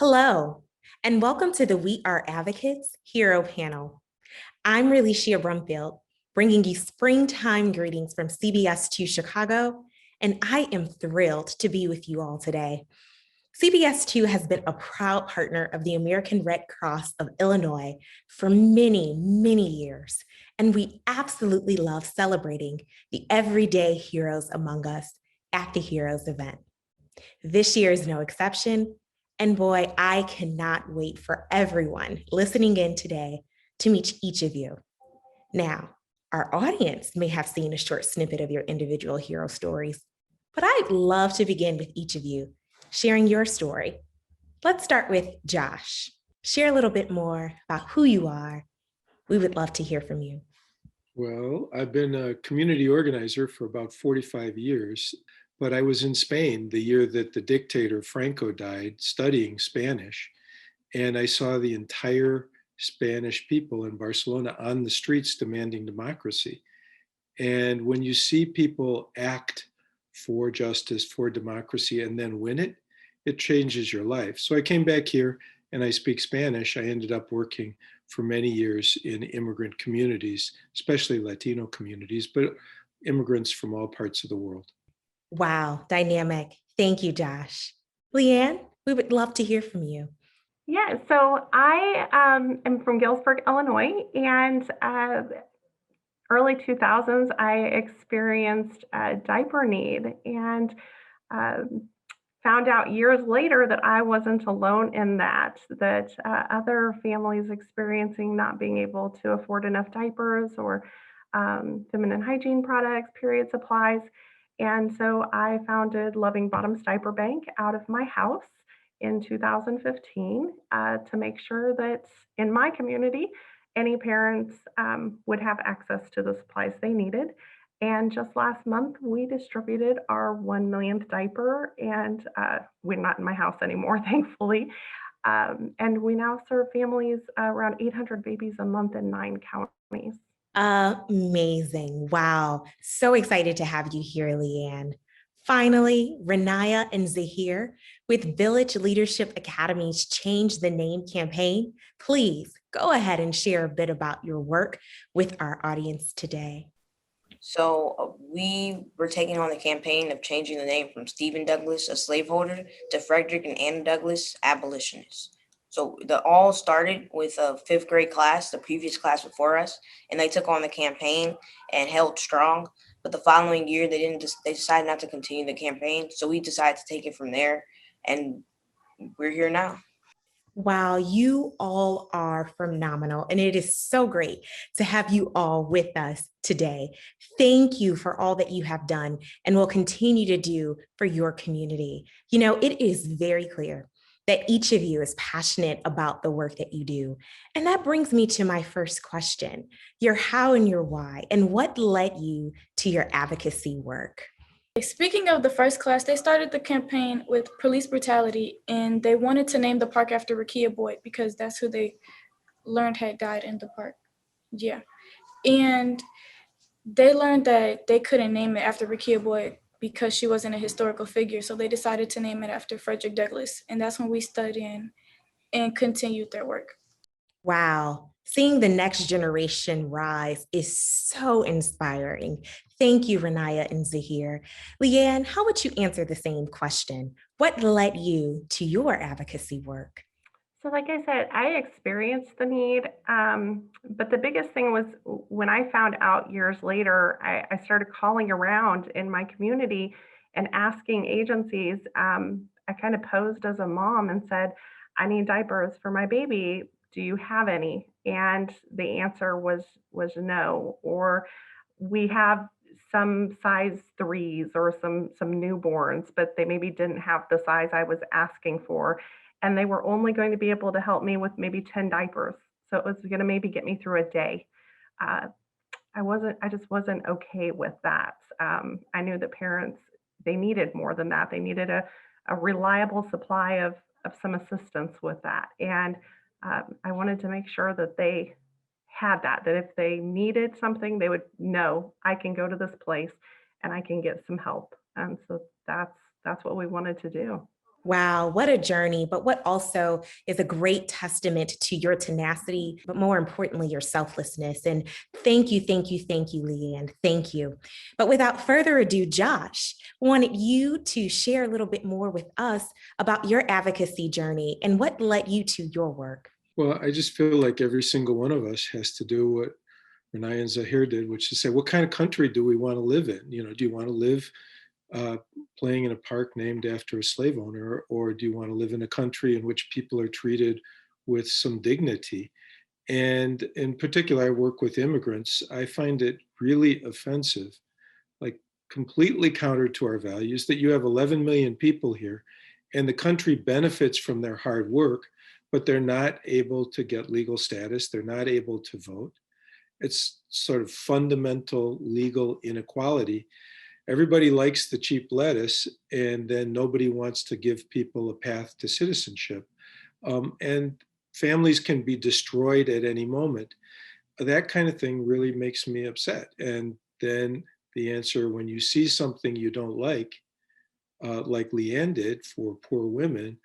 Hello, and welcome to the We Are Advocates Hero Panel. I'm Relicia Brumfield, bringing you springtime greetings from CBS2 Chicago, and I am thrilled to be with you all today. CBS2 has been a proud partner of the American Red Cross of Illinois for many, many years, and we absolutely love celebrating the everyday heroes among us at the Heroes event. This year is no exception. And boy, I cannot wait for everyone listening in today to meet each of you. Now, our audience may have seen a short snippet of your individual hero stories, but I'd love to begin with each of you sharing your story. Let's start with Josh. Share a little bit more about who you are. We would love to hear from you. Well, I've been a community organizer for about 45 years, but I was in Spain the year that the dictator Franco died studying Spanish, and I saw the entire Spanish people in Barcelona on the streets demanding democracy. And when you see people act for justice, for democracy, and then win it, it changes your life. So I came back here and I speak Spanish. I ended up working for many years in immigrant communities, especially Latino communities, but immigrants from all parts of the world. Wow, dynamic. Thank you, Josh. Leanne, we would love to hear from you. Yeah, so I am from Galesburg, Illinois, and early 2000s, I experienced a diaper need and found out years later that I wasn't alone in that other families experiencing not being able to afford enough diapers or feminine hygiene products, period supplies. And so I founded Loving Bottoms Diaper Bank out of my house in 2015 to make sure that in my community, any parents would have access to the supplies they needed. And just last month, we distributed our 1 millionth diaper, and we're not in my house anymore, thankfully. And we now serve families around 800 babies a month in 9 counties. Amazing. Wow. So excited to have you here, Leanne. Finally, Renaya and Zahir with Village Leadership Academy's Change the Name campaign. Please go ahead and share a bit about your work with our audience today. So we were taking on the campaign of changing the name from Stephen Douglas, a slaveholder, to Frederick and Anna Douglas, abolitionists. So the all started with a fifth grade class, the previous class before us, and they took on the campaign and held strong. But the following year, they decided not to continue the campaign. So we decided to take it from there, and we're here now. Wow, you all are phenomenal. And it is so great to have you all with us today. Thank you for all that you have done and will continue to do for your community. You know, it is very clear that each of you is passionate about the work that you do. And that brings me to my first question, your how and your why, and what led you to your advocacy work? Speaking of the first class, they started the campaign with police brutality, and they wanted to name the park after Rekia Boyd because that's who they learned had died in the park. Yeah. And they learned that they couldn't name it after Rekia Boyd because she wasn't a historical figure, so they decided to name it after Frederick Douglass, and that's when we studied in and continued their work. Wow. Seeing the next generation rise is so inspiring. Thank you, Renaya and Zahir. Leanne, how would you answer the same question? What led you to your advocacy work? So, like I said, I experienced the need, but the biggest thing was when I found out years later, I started calling around in my community and asking agencies. I kind of posed as a mom and said, "I need diapers for my baby. Do you have any?" And the answer was no, or we have some size threes or some newborns, but they maybe didn't have the size I was asking for, and they were only going to be able to help me with maybe 10 diapers. So it was going to maybe get me through a day. Uh, I just wasn't okay with that. I knew that parents, they needed more than that. They needed a reliable supply of some assistance with that. And I wanted to make sure that they had that if they needed something, they would know I can go to this place and I can get some help. And so that's what we wanted to do. Wow, what a journey, but what also is a great testament to your tenacity, but more importantly, your selflessness. And thank you, Leanne. Thank you. But without further ado, Josh, wanted you to share a little bit more with us about your advocacy journey and what led you to your work. Well, I just feel like every single one of us has to do what Renaya and Zahir did, which is say, what kind of country do we want to live in? Do you want to live uh, playing in a park named after a slave owner, or do you want to live in a country in which people are treated with some dignity? And in particular, I work with immigrants. I find it really offensive, like completely counter to our values, that you have 11 million people here and the country benefits from their hard work, but they're not able to get legal status. They're not able to vote. It's sort of fundamental legal inequality. Everybody likes the cheap lettuce, and then nobody wants to give people a path to citizenship. And families can be destroyed at any moment. That kind of thing really makes me upset. And then the answer, when you see something you don't like Leanne did for poor women,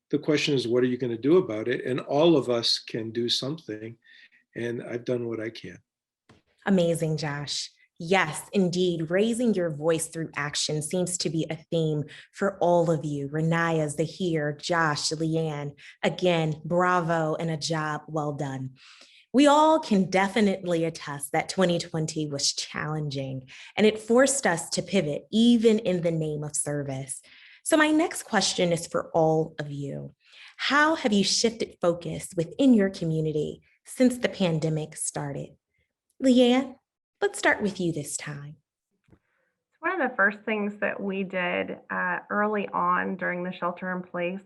the question is, what are you going to do about it? And all of us can do something. And I've done what I can. Amazing, Josh. Yes, indeed. Raising your voice through action seems to be a theme for all of you. Renaya, Zahir, Josh, Leanne. Again, bravo and a job well done. We all can definitely attest that 2020 was challenging and it forced us to pivot, even in the name of service. So, my next question is for all of you. How have you shifted focus within your community since the pandemic started? Leanne, let's start with you this time. One of the first things that we did early on during the shelter in place,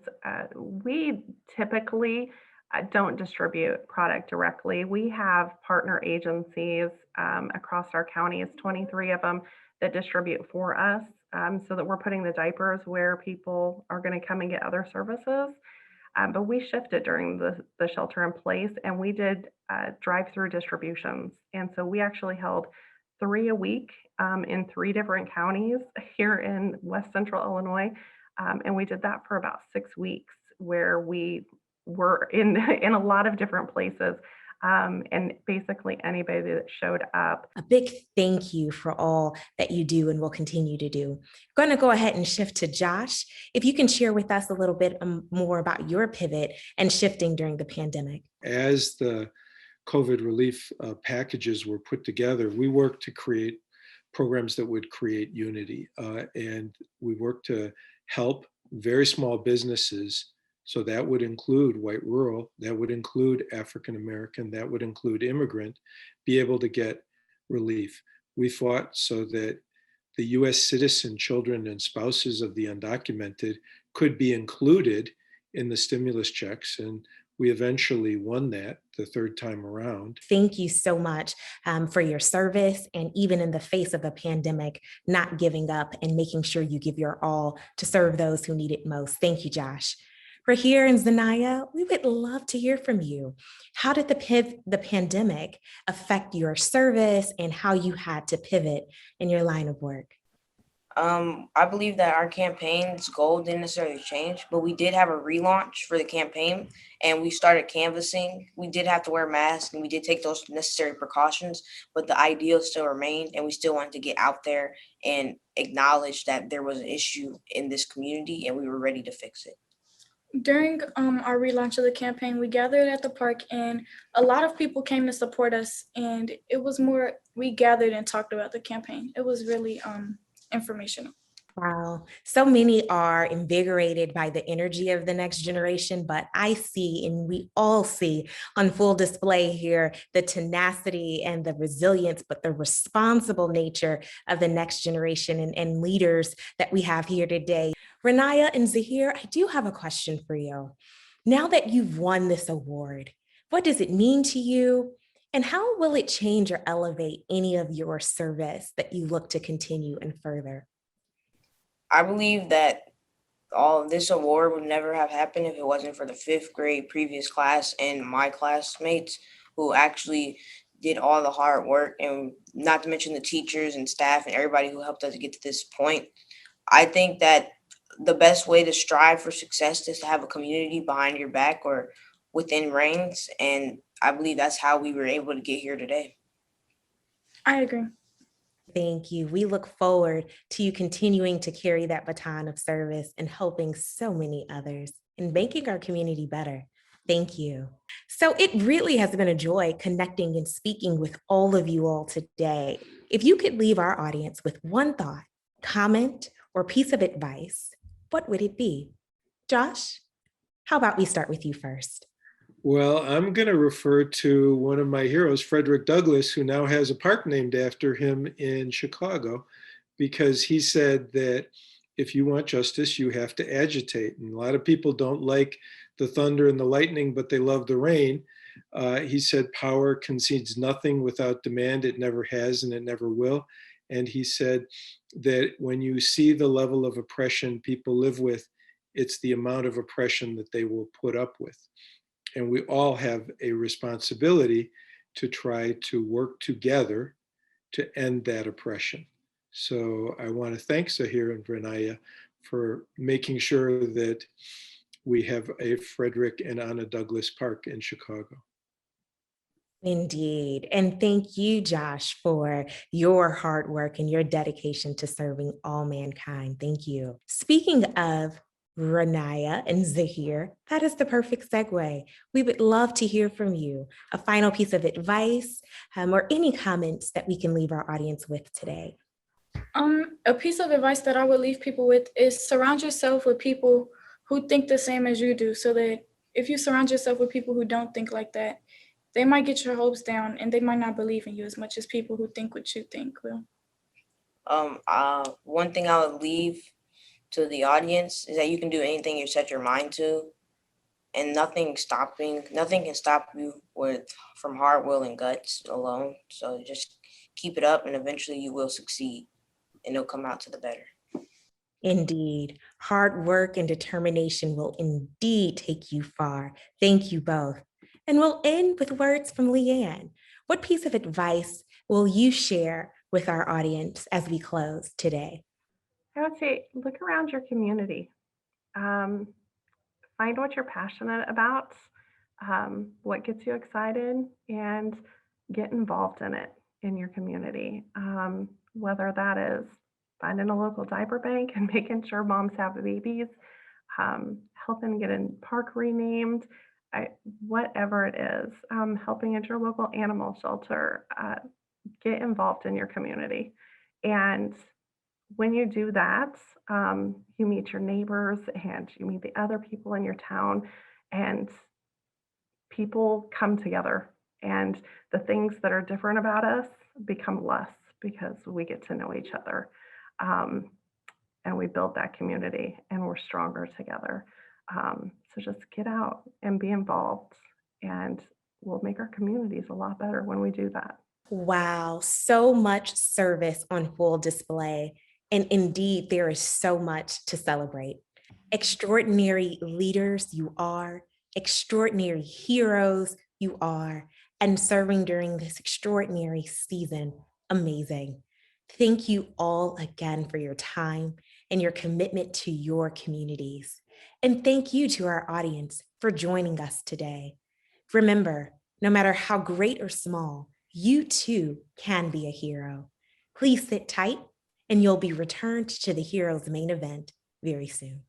we typically don't distribute product directly. We have partner agencies across our county, it's 23 of them that distribute for us, so that we're putting the diapers where people are going to come and get other services. But we shifted during the shelter in place and we did drive-through distributions. And so we actually held 3 a week in 3 different counties here in West Central Illinois. And we did that for about 6 weeks where we were in, in a lot of different places. And basically anybody that showed up. A big thank you for all that you do and will continue to do. I'm going to go ahead and shift to Josh. If you can share with us a little bit more about your pivot and shifting during the pandemic. As the COVID relief packages were put together, we worked to create programs that would create unity. And we worked to help very small businesses. So that would include white rural, that would include African American, that would include immigrant, be able to get relief. We fought so that the US citizen children and spouses of the undocumented could be included in the stimulus checks. And we eventually won that the third time around. Thank you so much for your service, and even in the face of a pandemic, not giving up and making sure you give your all to serve those who need it most. Thank you, Josh. Rahir and Zanaya, we would love to hear from you. How did the pandemic affect your service and how you had to pivot in your line of work? I believe that our campaign's goal didn't necessarily change, but we did have a relaunch for the campaign and we started canvassing. We did have to wear masks and we did take those necessary precautions, but the ideal still remained and we still wanted to get out there and acknowledge that there was an issue in this community and we were ready to fix it. During our relaunch of the campaign, we gathered at the park and a lot of people came to support us, and it was more, we gathered and talked about the campaign. It was really informational. Wow. So many are invigorated by the energy of the next generation, but I see, and we all see on full display here, the tenacity and the resilience, but the responsible nature of the next generation and leaders that we have here today. Renaya and Zahir, I do have a question for you. Now that you've won this award, what does it mean to you? And how will it change or elevate any of your service that you look to continue and further? I believe that all of this award would never have happened if it wasn't for the 5th grade previous class and my classmates who actually did all the hard work, and not to mention the teachers and staff and everybody who helped us get to this point. I think that the best way to strive for success is to have a community behind your back or within ranks. And I believe that's how we were able to get here today. I agree. Thank you. We look forward to you continuing to carry that baton of service and helping so many others and making our community better. Thank you. So it really has been a joy connecting and speaking with all of you all today. If you could leave our audience with one thought, comment, or piece of advice, what would it be? Josh, how about we start with you first? Well, I'm going to refer to one of my heroes, Frederick Douglass, who now has a park named after him in Chicago, because he said that if you want justice, you have to agitate. And a lot of people don't like the thunder and the lightning, but they love the rain. He said, power concedes nothing without demand. It never has and it never will. And he said that when you see the level of oppression people live with, it's the amount of oppression that they will put up with. And we all have a responsibility to try to work together to end that oppression. So I want to thank Zahir and Vernaya for making sure that we have a Frederick and Anna Douglass Park in Chicago. Indeed. And thank you, Josh, for your hard work and your dedication to serving all mankind. Thank you. Speaking of Vernaya and Zahir, that is the perfect segue. We would love to hear from you. A final piece of advice or any comments that we can leave our audience with today. A piece of advice that I would leave people with is surround yourself with people who think the same as you do, so that if you surround yourself with people who don't think like that, they might get your hopes down and they might not believe in you as much as people who think what you think will. One thing I would leave to the audience is that you can do anything you set your mind to, and nothing can stop you from hard will and guts alone. So just keep it up, and eventually you will succeed, and it'll come out to the better. Indeed, hard work and determination will indeed take you far. Thank you both. And we'll end with words from Leanne. What piece of advice will you share with our audience as we close today? I would say look around your community. Find what you're passionate about, what gets you excited, and get involved in it in your community. Whether that is finding a local diaper bank and making sure moms have babies, helping get a park renamed, whatever it is, helping at your local animal shelter, get involved in your community. And when you do that, you meet your neighbors and you meet the other people in your town, and people come together. And the things that are different about us become less because we get to know each other. And we build that community and we're stronger together. So just get out and be involved, and we'll make our communities a lot better when we do that. Wow, so much service on full display. And indeed, there is so much to celebrate. Extraordinary leaders you are, extraordinary heroes you are, and serving during this extraordinary season, amazing. Thank you all again for your time and your commitment to your communities. And thank you to our audience for joining us today. Remember, no matter how great or small, you too can be a hero. Please sit tight, and you'll be returned to the Heroes main event very soon.